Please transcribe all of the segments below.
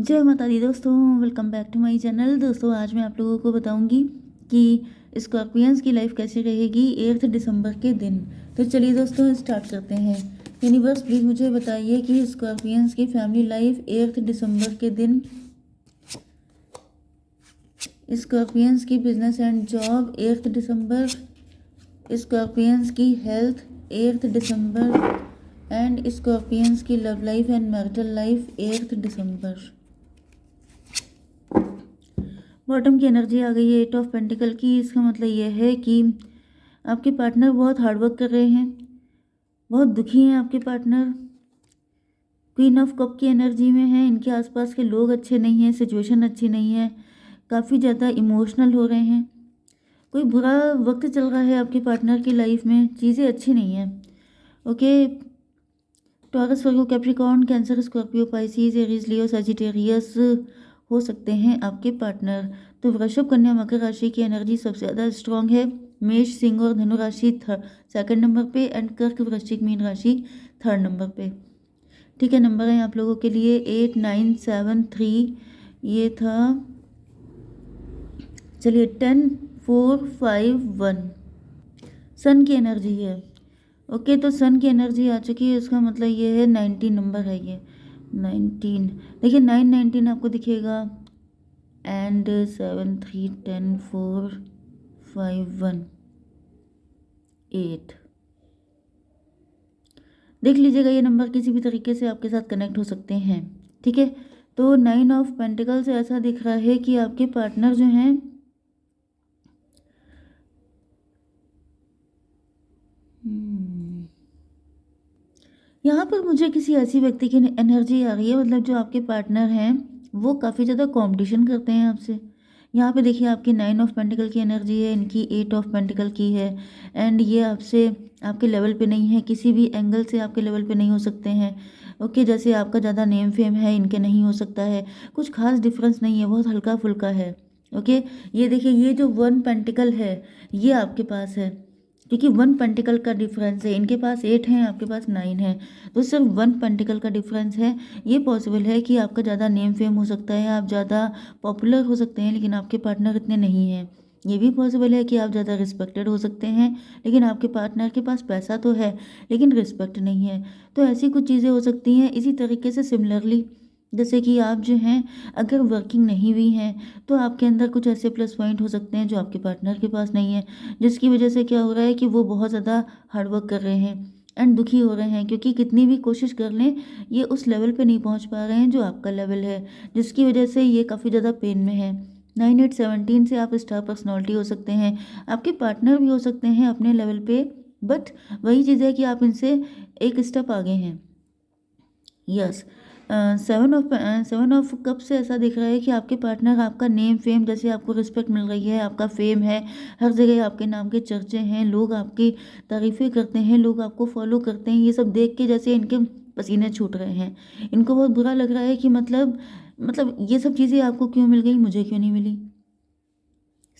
जय माता दी दोस्तों, welcome back to my channel. दोस्तों आज मैं आप लोगों को बताऊंगी कि स्कॉर्पियंस की लाइफ कैसी रहेगी 8 दिसंबर के दिन। तो चलिए दोस्तों स्टार्ट करते हैं। यूनिवर्स प्लीज़ मुझे बताइए कि स्कॉर्पियंस की फैमिली लाइफ 8 दिसंबर के दिन, स्कॉर्पियंस की बिजनेस एंड जॉब 8 दिसंबर, स्कॉर्पियंस की हेल्थ 8 दिसंबर एंड स्कॉर्पियंस की love life and marital life 8 दिसंबर। बॉटम की एनर्जी आ गई है 8 ऑफ पेंटिकल की। इसका मतलब यह है कि आपके पार्टनर बहुत हार्डवर्क कर रहे हैं, बहुत दुखी हैं आपके पार्टनर। क्वीन ऑफ कप की एनर्जी में है। इनके आसपास के लोग अच्छे नहीं हैं, सिचुएशन अच्छी नहीं है, काफ़ी ज़्यादा इमोशनल हो रहे हैं। कोई बुरा वक्त चल रहा है आपके पार्टनर की लाइफ में, चीज़ें अच्छी नहीं हैं। Okay, Taurus, Virgo, Capricorn, Cancer, Scorpio, Pisces, Aries, Leo, Sagittarius हो सकते हैं आपके पार्टनर। तो वृषभ, कन्या, मकर राशि की एनर्जी सबसे ज़्यादा स्ट्रांग है। मेष, सिंह और धनु राशि सेकंड नंबर पे एंड कर्क, वृश्चिक, मीन राशि थर्ड नंबर पे। ठीक है, नंबर है आप लोगों के लिए 8973। ये था, चलिए 10451। सन की एनर्जी है। ओके, तो सन की एनर्जी आ चुकी है, उसका मतलब ये है 19 नंबर है ये 19। देखिए 919 आपको दिखेगा एंड 73104518। देख लीजिएगा, ये नंबर किसी भी तरीके से आपके साथ कनेक्ट हो सकते हैं। ठीक है, तो 9 ऑफ पेंटिकल से ऐसा दिख रहा है कि आपके पार्टनर जो हैं यहाँ पर मुझे किसी ऐसी व्यक्ति की एनर्जी आ रही है, मतलब जो आपके पार्टनर हैं वो काफ़ी ज़्यादा कंपटीशन करते हैं आपसे। यहाँ पे देखिए आपकी 9 ऑफ पेंटिकल की एनर्जी है, इनकी 8 ऑफ पेंटिकल की है एंड ये आपसे आपके लेवल पे नहीं है, किसी भी एंगल से आपके लेवल पे नहीं हो सकते हैं। ओके, जैसे आपका ज़्यादा नेम फेम है, इनके नहीं हो सकता है। कुछ खास डिफरेंस नहीं है, बहुत हल्का फुल्का है। ओके, ये देखिए ये जो 1 पेंटिकल है ये आपके पास है, क्योंकि 1 पेंटिकल का डिफरेंस है। इनके पास 8 है, आपके पास 9 है, तो सिर्फ 1 पेंटिकल का डिफरेंस है। ये पॉसिबल है कि आपका ज़्यादा नेम फेम हो सकता है, आप ज़्यादा पॉपुलर हो सकते हैं, लेकिन आपके पार्टनर इतने नहीं हैं। ये भी पॉसिबल है कि आप ज़्यादा रिस्पेक्टेड हो सकते हैं, लेकिन आपके पार्टनर के पास पैसा तो है लेकिन रिस्पेक्ट नहीं है। तो ऐसी कुछ चीज़ें हो सकती हैं। इसी तरीके से सिमिलरली, जैसे कि आप जो हैं अगर वर्किंग नहीं भी हैं तो आपके अंदर कुछ ऐसे प्लस पॉइंट हो सकते हैं जो आपके पार्टनर के पास नहीं है, जिसकी वजह से क्या हो रहा है कि वो बहुत ज़्यादा हार्डवर्क कर रहे हैं एंड दुखी हो रहे हैं, क्योंकि कितनी भी कोशिश कर लें ये उस लेवल पे नहीं पहुंच पा रहे हैं जो आपका लेवल है, जिसकी वजह से ये काफ़ी ज़्यादा पेन में है। 9817 से आप स्टार पर्सनालिटी हो सकते हैं, आपके पार्टनर भी हो सकते हैं अपने लेवल पे, बट वही चीज़ है कि आप इनसे एक स्टेप आगे हैं। यस, 7 ऑफ कप से ऐसा दिख रहा है कि आपके पार्टनर आपका नेम फेम, जैसे आपको रिस्पेक्ट मिल रही है, आपका फेम है, हर जगह आपके नाम के चर्चे हैं, लोग आपकी तारीफ़ें करते हैं, लोग आपको फॉलो करते हैं, ये सब देख के जैसे इनके पसीने छूट रहे हैं। इनको बहुत बुरा लग रहा है कि मतलब ये सब चीज़ें आपको क्यों मिल गई, मुझे क्यों नहीं मिली।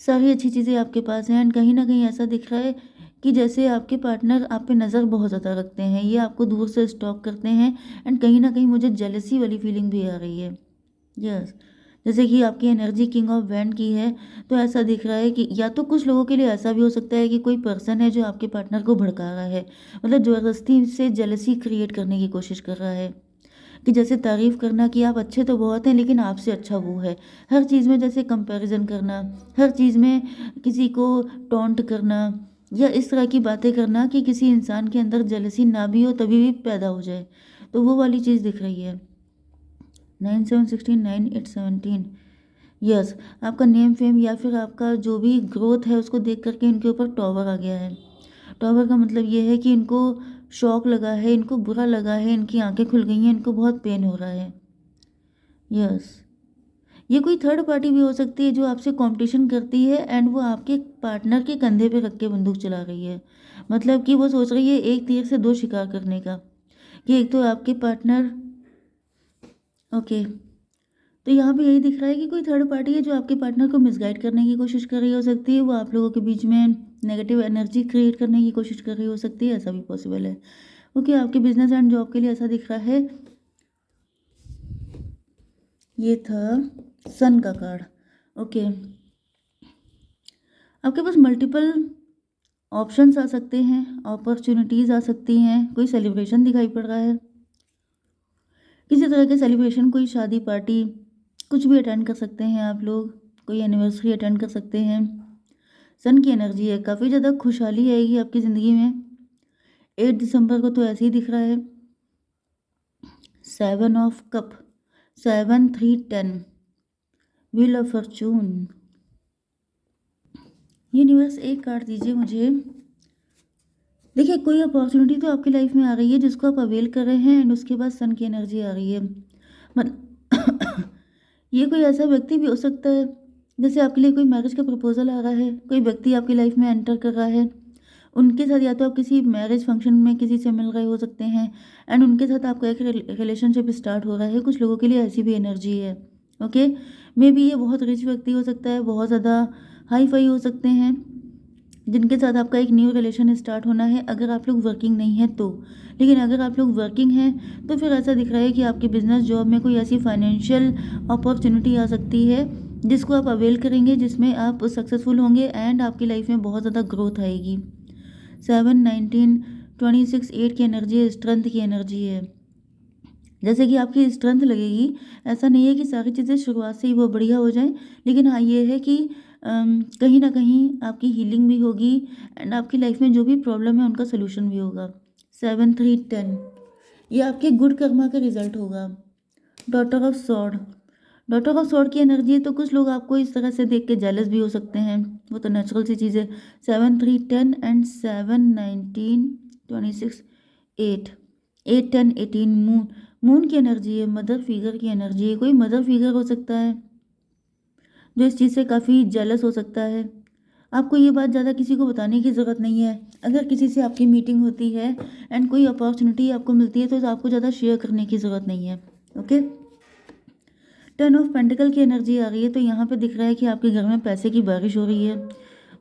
सारी अच्छी चीज़ें आपके पास हैं एंड कहीं ना कहीं ऐसा दिख रहा है कि जैसे आपके पार्टनर आप पे नज़र बहुत ज़्यादा रखते हैं, ये आपको दूर से स्टॉक करते हैं एंड कहीं ना कहीं मुझे जेलसी वाली फीलिंग भी आ रही है। यस, जैसे कि आपकी एनर्जी किंग ऑफ वैंड की है, तो ऐसा दिख रहा है कि या तो कुछ लोगों के लिए ऐसा भी हो सकता है कि कोई पर्सन है जो आपके पार्टनर को भड़का रहा है, मतलब ज़बरदस्ती से जेलसी क्रिएट करने की कोशिश कर रहा है, कि जैसे तारीफ़ करना कि आप अच्छे तो बहुत हैं लेकिन आपसे अच्छा वो है। हर चीज़ में जैसे कंपैरिजन करना, हर चीज़ में किसी को टॉन्ट करना या इस तरह की बातें करना कि किसी इंसान के अंदर जेलसी ना भी हो तभी भी पैदा हो जाए, तो वो वाली चीज़ दिख रही है। 9716, 9817। यस, आपका नेम फेम या फिर आपका जो भी ग्रोथ है उसको देख करके इनके ऊपर टॉवर आ गया है। टॉवर का मतलब ये है कि इनको शॉक लगा है, इनको बुरा लगा है, इनकी आंखें खुल गई हैं, इनको बहुत पेन हो रहा है। यस, ये कोई थर्ड पार्टी भी हो सकती है जो आपसे कंपटीशन करती है एंड वो आपके पार्टनर के कंधे पे रख के बंदूक चला रही है, मतलब कि वो सोच रही है एक तीर से दो शिकार करने का, कि एक तो आपके पार्टनर। ओके, तो यहाँ पे यही दिख रहा है कि कोई थर्ड पार्टी है जो आपके पार्टनर को मिसगाइड करने की कोशिश कर रही हो सकती है, वो आप लोगों के बीच में नेगेटिव एनर्जी क्रिएट करने की कोशिश कर रही हो सकती है, ऐसा भी पॉसिबल है। ओके, आपके बिजनेस एंड जॉब के लिए ऐसा दिख रहा है। ये था सन का कार्ड। ओके, आपके पास मल्टीपल ऑप्शंस आ सकते हैं, अपॉर्चुनिटीज़ आ सकती हैं, कोई सेलिब्रेशन दिखाई पड़ रहा है, किसी तरह के सेलिब्रेशन, कोई शादी पार्टी, कुछ भी अटेंड कर सकते हैं आप लोग, कोई एनिवर्सरी अटेंड कर सकते हैं। सन की एनर्जी है, काफ़ी ज़्यादा खुशहाली आएगी आपकी ज़िंदगी में। 8 दिसंबर को तो ऐसे ही दिख रहा है। 7 of cup, 7 3 10, wheel of Fortune. Universe एक कार्ड दीजिए मुझे। देखिए, कोई अपॉर्चुनिटी तो आपकी लाइफ में आ रही है जिसको आप अवेल कर रहे हैं, एंड उसके बाद सन की एनर्जी आ रही है। मत ये कोई ऐसा व्यक्ति भी हो सकता है, जैसे आपके लिए कोई मैरिज का प्रपोजल आ रहा है, कोई व्यक्ति आपकी लाइफ में एंटर कर रहा है, उनके साथ या तो आप किसी मैरिज फंक्शन में किसी से मिल रहे हो सकते हैं, एंड उनके साथ आपका एक रिलेशनशिप स्टार्ट हो रहा है। कुछ लोगों के लिए ऐसी भी एनर्जी है। ओके, मे बी ये बहुत रिच व्यक्ति हो सकता है, बहुत ज़्यादा हाई फाई हो सकते हैं, जिनके साथ आपका एक न्यू रिलेशन स्टार्ट होना है, अगर आप लोग वर्किंग नहीं हैं तो। लेकिन अगर आप लोग वर्किंग हैं तो फिर ऐसा दिख रहा है कि आपके बिजनेस जॉब में कोई ऐसी फाइनेंशियल अपॉर्चुनिटी आ सकती है जिसको आप अवेल करेंगे, जिसमें आप सक्सेसफुल होंगे एंड आपकी लाइफ में बहुत ज़्यादा ग्रोथ आएगी। 7 19 26 8 की एनर्जी है, स्ट्रेंथ की एनर्जी है। जैसे कि आपकी स्ट्रेंथ लगेगी, ऐसा नहीं है कि सारी चीज़ें शुरुआत से ही वो बढ़िया हो जाएं, लेकिन हाँ ये है कि कहीं ना कहीं आपकी हीलिंग भी होगी एंड आपकी लाइफ में जो भी प्रॉब्लम है उनका सोल्यूशन भी होगा। 7 3 10, ये आपके गुड कर्मा का रिजल्ट होगा। Daughter of sword, daughter of sword की एनर्जी है, तो कुछ लोग आपको इस तरह से देख के जेलस भी हो सकते हैं, वो तो नेचुरल सी चीज़ है। 7 3 10 एंड 7 19 26 8, 8 10 18, मून, मून की एनर्जी है, मदर फिगर की एनर्जी है। कोई मदर फिगर हो सकता है जो इस चीज़ से काफ़ी जेलस हो सकता है। आपको ये बात ज़्यादा किसी को बताने की ज़रूरत नहीं है। अगर किसी से आपकी मीटिंग होती है एंड कोई अपॉर्चुनिटी आपको मिलती है तो आपको ज़्यादा शेयर करने की ज़रूरत नहीं है। ओके, 10 ऑफ पेंटिकल की एनर्जी आ रही है, तो यहाँ पे दिख रहा है कि आपके घर में पैसे की बारिश हो रही है।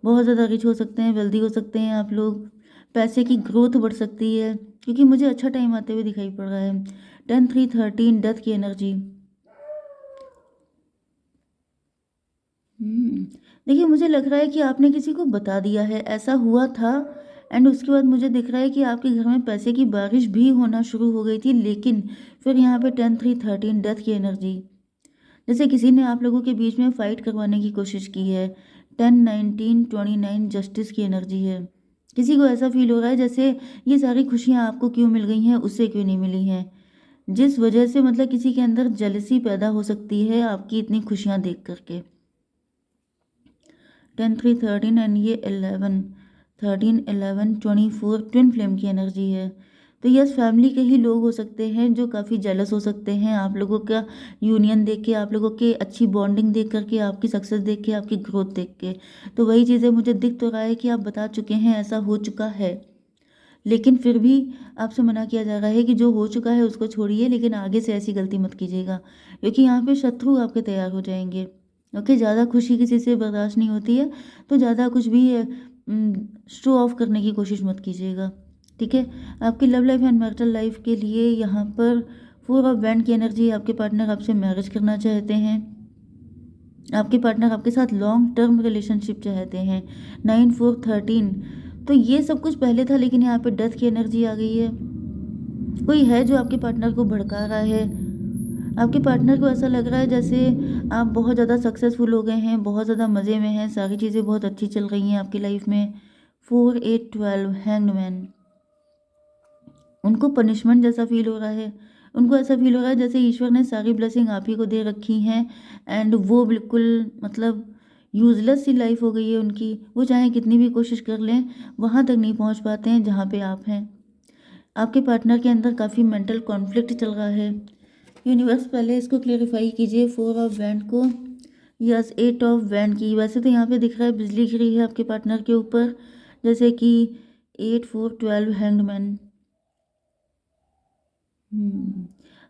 बहुत ज़्यादा रिच हो सकते हैं, वेल्दी हो सकते हैं आप लोग, पैसे की ग्रोथ बढ़ सकती है, क्योंकि मुझे अच्छा टाइम आते हुए दिखाई पड़ रहा है। 10 3 13, डेथ की एनर्जी। देखिए, मुझे लग रहा है कि आपने किसी को बता दिया है, ऐसा हुआ था, एंड उसके बाद मुझे दिख रहा है कि आपके घर में पैसे की बारिश भी होना शुरू हो गई थी, लेकिन फिर यहाँ पे 10 3 13, डेथ की एनर्जी। जैसे किसी ने आप लोगों के बीच में फाइट करवाने की कोशिश की है। 10 19 29, जस्टिस की एनर्जी है। किसी को ऐसा फील हो रहा है जैसे ये सारी खुशियाँ आपको क्यों मिल गई हैं, उससे क्यों नहीं मिली हैं, जिस वजह से मतलब किसी के अंदर जेलसी पैदा हो सकती है आपकी इतनी खुशियाँ देख करके। 10 3 13 एंड ये 11 13 11 24, ट्विन फ्लेम की एनर्जी है। तो यस, फैमिली के ही लोग हो सकते हैं जो काफ़ी जेलस हो सकते हैं आप लोगों का यूनियन देख के, आप लोगों के अच्छी बॉन्डिंग देख करके, आपकी सक्सेस देख के, आपकी ग्रोथ देख के। तो वही चीज़ें मुझे दिख तो रहा है कि आप बता चुके हैं, ऐसा हो चुका है, लेकिन फिर भी आपसे मना किया जा रहा है कि जो हो चुका है उसको छोड़िए, लेकिन आगे से ऐसी गलती मत कीजिएगा, क्योंकि यहाँ पे शत्रु आपके तैयार हो जाएंगे। ओके, ज़्यादा खुशी किसी से बर्दाश्त नहीं होती है, तो ज़्यादा कुछ भी शो ऑफ करने की कोशिश मत कीजिएगा। ठीक है, आपकी love life and marital life के लिए यहाँ पर 4 ऑफ बैंड की एनर्जी, आपके पार्टनर आपसे मैरिज करना चाहते हैं, आपके पार्टनर आपके साथ लॉन्ग टर्म रिलेशनशिप चाहते हैं। 9 4 13, तो ये सब कुछ पहले था, लेकिन यहाँ पे डेथ की एनर्जी आ गई है। कोई है जो आपके पार्टनर को भड़का रहा है, आपके पार्टनर को ऐसा लग रहा है जैसे आप बहुत ज़्यादा सक्सेसफुल हो गए हैं, बहुत ज़्यादा मज़े में हैं, सारी चीज़ें बहुत अच्छी चल रही हैं आपकी लाइफ में। 4 8 12, हैंग्ड मैन। उनको पनिशमेंट जैसा फील हो रहा है, उनको ऐसा फील हो रहा है जैसे ईश्वर ने सारी ब्लेसिंग आप ही को दे रखी हैं, एंड वो बिल्कुल मतलब यूजलेस सी लाइफ हो गई है उनकी। वो चाहे कितनी भी कोशिश कर लें, वहाँ तक नहीं पहुँच पाते हैं जहाँ पे आप हैं। आपके पार्टनर के अंदर काफ़ी मेंटल कॉन्फ्लिक्ट चल रहा है। यूनिवर्स, पहले इसको क्लेरिफाई कीजिए 4 ऑफ बैंड को। यस, 8 ऑफ बैंड की। वैसे तो यहाँ पे दिख रहा है बिजली गिरी है आपके पार्टनर के ऊपर, जैसे कि 8 4 12, हैंग्ड मैन।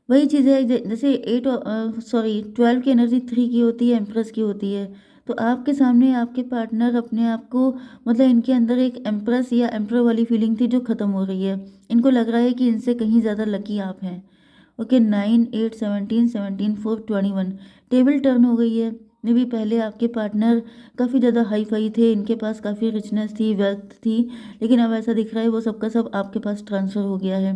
वही चीज़ है जैसे 8 सॉरी 12 की एनर्जी 3 की होती है, एम्प्रेस की होती है। तो आपके सामने आपके पार्टनर अपने आप को मतलब इनके अंदर एक एम्प्रेस या एम्प्रर वाली फीलिंग थी जो ख़त्म हो रही है। इनको लग रहा है कि इनसे कहीं ज़्यादा लकी आप हैं। ओके 9 8 17 17 4 21 टेबल टर्न हो गई है। मे बी पहले आपके पार्टनर काफ़ी ज़्यादा हाई फाई थे, इनके पास काफ़ी रिचनेस थी, वेल्थ थी, लेकिन अब ऐसा दिख रहा है वो सबका सब आपके पास ट्रांसफ़र हो गया है।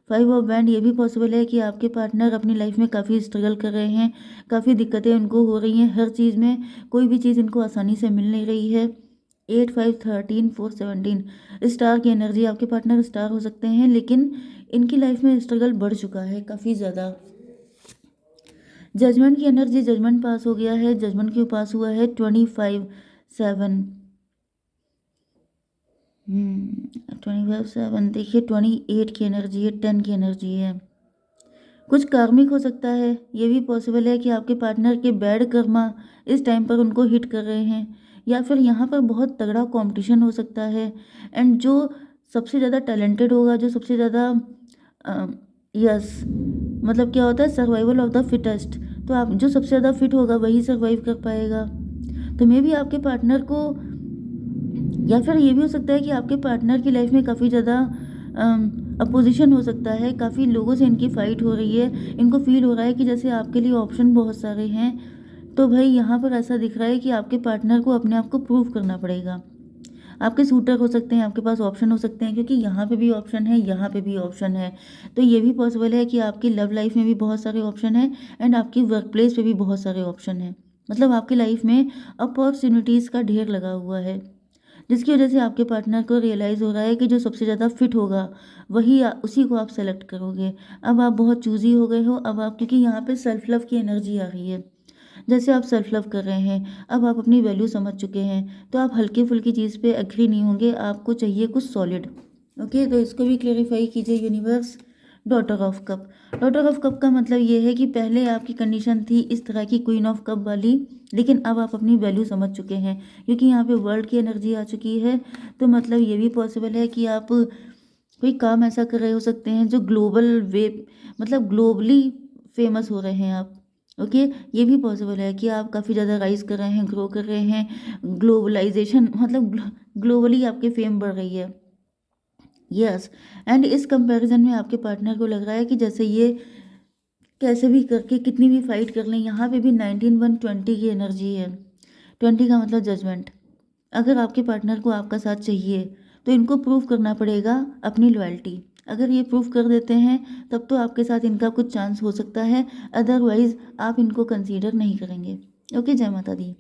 5 ऑफ बैंड ये भी पॉसिबल है कि आपके पार्टनर अपनी लाइफ में काफ़ी स्ट्रगल कर रहे हैं, काफ़ी दिक्कतें उनको हो रही हैं हर चीज़ में, कोई भी चीज़ इनको आसानी से मिल नहीं रही है। 8 5 13 4 17 स्टार की एनर्जी, आपके पार्टनर स्टार हो सकते हैं, लेकिन इनकी लाइफ में स्ट्रगल बढ़ चुका है काफ़ी ज़्यादा। जजमेंट की एनर्जी, जजमेंट पास हो गया है, जजमेंट क्यों पास हुआ है? 25 7 25 7 देखिए 28 की एनर्जी है, 10 की एनर्जी है। कुछ कार्मिक हो सकता है, ये भी पॉसिबल है कि आपके पार्टनर के बैड कर्मा इस टाइम पर उनको हिट कर रहे हैं, या फिर यहाँ पर बहुत तगड़ा कंपटीशन हो सकता है। एंड जो सबसे ज़्यादा टैलेंटेड होगा, जो सबसे ज़्यादा यस मतलब क्या होता है, सर्वाइवल ऑफ द फिटेस्ट, तो आप जो सबसे ज़्यादा फिट होगा वही सर्वाइव कर पाएगा। तो मे बी आपके पार्टनर को, या फिर ये भी हो सकता है कि आपके पार्टनर की लाइफ में काफ़ी ज़्यादा अपोजिशन हो सकता है, काफ़ी लोगों से इनकी फ़ाइट हो रही है, इनको फील हो रहा है कि जैसे आपके लिए ऑप्शन बहुत सारे हैं। तो भाई यहाँ पर ऐसा दिख रहा है कि आपके पार्टनर को अपने आप को प्रूव करना पड़ेगा। आपके सूटर हो सकते हैं, आपके पास ऑप्शन हो सकते हैं, क्योंकि यहाँ पे भी ऑप्शन है, यहाँ पे भी ऑप्शन है। तो ये भी पॉसिबल है कि आपकी लव लाइफ में भी बहुत सारे ऑप्शन हैं, एंड आपकी वर्क प्लेस पे भी बहुत सारे ऑप्शन हैं। मतलब आपकी लाइफ में अपॉर्चुनिटीज़ का ढेर लगा हुआ है, जिसकी वजह से आपके पार्टनर को रियलाइज़ हो रहा है कि जो सबसे ज़्यादा फिट होगा वही उसी को आप सेलेक्ट करोगे। अब आप बहुत चूज़ी हो गए हो, अब आप, क्योंकि यहाँ पे सेल्फ लव की एनर्जी आ रही है, जैसे आप सेल्फ लव कर रहे हैं, अब आप अपनी वैल्यू समझ चुके हैं, तो आप हल्की फुल्की चीज़ पे एग्री नहीं होंगे, आपको चाहिए कुछ सॉलिड। ओके, तो इसको भी क्लेरिफाई कीजिए universe. Daughter of cup, daughter of cup का मतलब ये है कि पहले आपकी कंडीशन थी इस तरह की क्वीन ऑफ कप वाली, लेकिन अब आप अपनी वैल्यू समझ चुके हैं, क्योंकि यहाँ पे वर्ल्ड की एनर्जी आ चुकी है। तो मतलब ये भी पॉसिबल है कि आप कोई काम ऐसा कर रहे हो सकते हैं जो ग्लोबल वे, मतलब ग्लोबली फेमस हो रहे हैं आप। ओके, ये भी पॉसिबल है कि आप काफ़ी ज़्यादा राइज कर रहे हैं, ग्रो कर रहे हैं, ग्लोबलाइजेशन मतलब ग्लोबली आपकी फेम बढ़ रही है। यस, एंड इस कंपैरिजन में आपके पार्टनर को लग रहा है कि जैसे ये कैसे भी करके कितनी भी फाइट कर लें। यहाँ पे भी 19 1 20 की एनर्जी है, 20 का मतलब जजमेंट। अगर आपके पार्टनर को आपका साथ चाहिए तो इनको प्रूव करना पड़ेगा अपनी लॉयल्टी। अगर ये प्रूव कर देते हैं तब तो आपके साथ इनका कुछ चांस हो सकता है, अदरवाइज आप इनको कंसीडर नहीं करेंगे। ओके, जय माता दी।